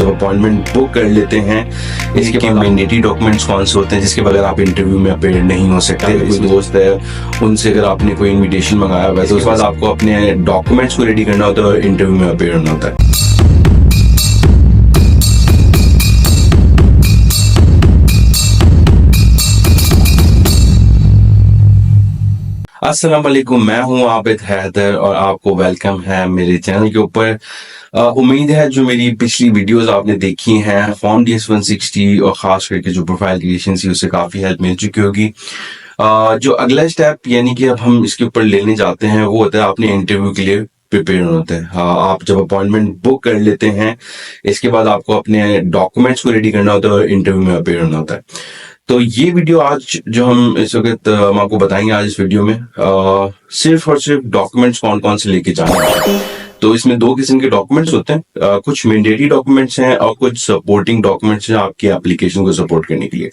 जब appointment book कर लेते हैं, इसके मैंडेटरी डॉक्यूमेंट्स कौन से होते हैं जिसके बगैर आप इंटरव्यू में अपेयर नहीं हो सकते। कोई दोस्त है उनसे अगर आपने कोई इनविटेशन मंगाया हुआ है तो उसके बाद आपको अपने डॉक्यूमेंट्स को रेडी करना होता है और इंटरव्यू में अपेयर होना होता है। अस्सलाम वालेकुम, मैं हूं आबिद हैदर और आपको वेलकम है मेरे चैनल के ऊपर। उम्मीद है जो मेरी पिछली वीडियोस आपने देखी हैं फॉर्म DS 160 और खास करके जो प्रोफाइल क्रिएशन थी उससे काफी हेल्प मिल चुकी होगी। जो अगला स्टेप यानी कि अब हम इसके ऊपर लेने जाते हैं वो होता है आपने इंटरव्यू के लिए प्रिपेयर होते हैं। आप जब अपॉइंटमेंट बुक कर लेते हैं, इसके बाद आपको अपने डॉक्यूमेंट्स को रेडी करना होता है और इंटरव्यू में अपेयर होना होता है। तो ये वीडियो आज जो हम इस वक्त हम आपको बताएंगे आज इस वीडियो में सिर्फ और सिर्फ डॉक्यूमेंट्स कौन कौन से लेके जाने हैं। तो इसमें दो किस्म के डॉक्यूमेंट्स होते हैं, कुछ मैंडेटरी डॉक्यूमेंट्स हैं और कुछ सपोर्टिंग डॉक्यूमेंट्स हैं आपकी एप्लीकेशन को सपोर्ट करने के लिए।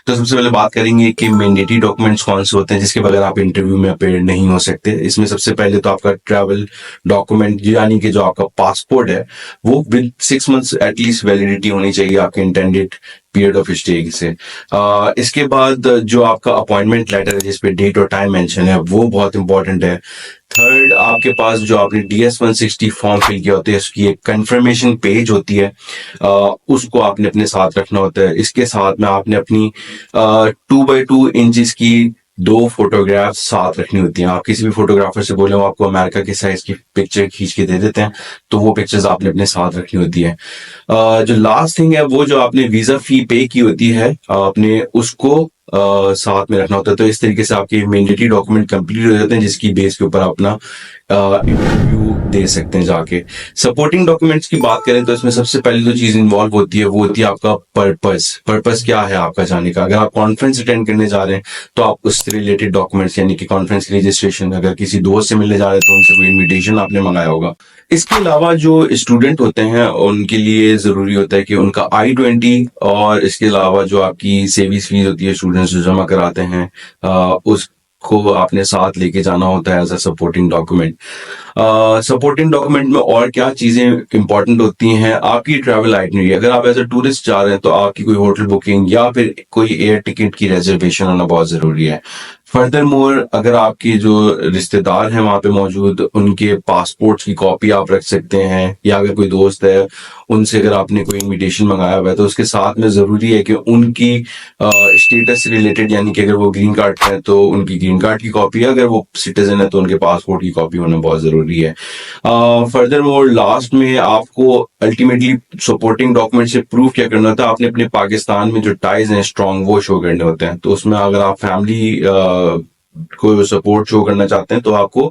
तो सबसे पहले बात करेंगे कि मैंडेटरी डॉक्यूमेंट्स कौन से होते हैं जिसके बगैर आप इंटरव्यू में अपेयर नहीं हो सकते। इसमें सबसे पहले तो आपका ट्रैवल डॉक्यूमेंट यानी कि जो आपका पासपोर्ट है वो विद 6 months एटलीस्ट वैलिडिटी होनी चाहिए आपके इंटेंडेड पीरियड ऑफ स्टे से। इसके बाद जो आपका अपॉइंटमेंट लेटर है जिसपे डेट और टाइम मेंशन है वो बहुत इंपॉर्टेंट है। थर्ड, आपके पास जो आपने DS 160 फॉर्म फिल किया होता है उसकी एक कंफर्मेशन पेज होती है, उसको आपने अपने साथ रखना होता है। इसके साथ में आपने अपनी 2x2 इंचेस की 2 फोटोग्राफ साथ रखनी होती हैं। आप किसी भी फोटोग्राफर से बोले वो आपको अमेरिका के साइज की पिक्चर खींच के दे देते हैं, तो वो पिक्चर्स आपने अपने साथ रखनी होती है। जो लास्ट थिंग है वो जो आपने वीजा फी पे की होती है आपने उसको साथ में रखना होता है। तो इस तरीके से आपके मैंडेटरी डॉक्यूमेंट कंप्लीट हो जाते हैं जिसकी बेस के ऊपर अपना इंटरव्यू दे सकते हैं जाके। सपोर्टिंग डॉक्यूमेंट्स की बात करें तो इसमें सबसे पहली जो चीज इन्वॉल्व होती है वो होती है आपका पर्पस क्या है आपका जाने का। अगर आप कॉन्फ्रेंस अटेंड करने जा रहे हैं तो आप उससे रिलेटेड डॉक्यूमेंट्स यानी कि कॉन्फ्रेंस रजिस्ट्रेशन, अगर किसी दोस्त से मिलने जा रहे हैं तो उनसे कोई इन्विटेशन आपने मंगाया होगा। इसके अलावा जो स्टूडेंट होते हैं उनके लिए जरूरी होता है कि उनका I-20 और इसके अलावा जो आपकी सेविंग्स फीस होती है स्टूडेंट्स जो जमा कराते हैं उसको आपने साथ लेके जाना होता है as a supporting document. Supporting document में और क्या चीजें इंपॉर्टेंट होती हैं, आपकी ट्रैवल आइटनरी। अगर आप एज अ टूरिस्ट जा रहे हैं तो आपकी कोई होटल बुकिंग या फिर कोई एयर टिकट की रिजर्वेशन होना बहुत जरूरी है। फर्दर मोर, अगर आपके जो रिश्तेदार हैं वहां पे मौजूद उनके पासपोर्ट की कॉपी आप रख सकते हैं, या अगर कोई दोस्त है उनसे अगर आपने कोई इनविटेशन मंगाया हुआ है तो उसके साथ में जरूरी है कि उनकी स्टेटस से रिलेटेड यानी कि अगर वो ग्रीन कार्ड है तो उनकी ग्रीन कार्ड की कॉपी है, अगर वो सिटीजन है तो उनके पासपोर्ट की कॉपी होना बहुत जरूरी है। फर्दर मोर, लास्ट में आपको अल्टीमेटली सपोर्टिंग डॉक्यूमेंट से प्रूफ क्या करना होता है, आपने अपने पाकिस्तान में जो टाइज हैं स्ट्रॉन्ग वो शो करने होते हैं। तो उसमें अगर आप फैमिली कोई सपोर्ट शो करना चाहते हैं तो आपको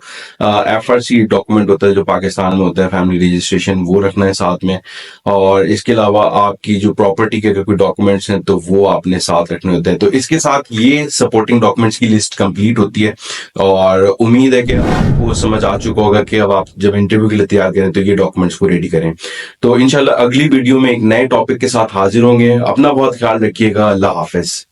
FRC डॉक्यूमेंट होता है जो पाकिस्तान में होता है, फैमिली रजिस्ट्रेशन, वो रखना है साथ में। और इसके अलावा आपकी जो प्रॉपर्टी के अगर कोई डॉक्यूमेंट्स हैं तो वो आपने साथ रखने होते हैं। तो इसके साथ ये सपोर्टिंग डॉक्यूमेंट्स की लिस्ट कंप्लीट होती है और उम्मीद है कि आपको समझ आ चुका होगा कि अब आप जब इंटरव्यू के लिए तैयार करें तो ये डॉक्यूमेंट्स को रेडी करें। तो इंशाल्लाह अगली वीडियो में एक नए टॉपिक के साथ हाजिर होंगे। अपना बहुत ख्याल रखिएगा। अल्लाह हाफिज।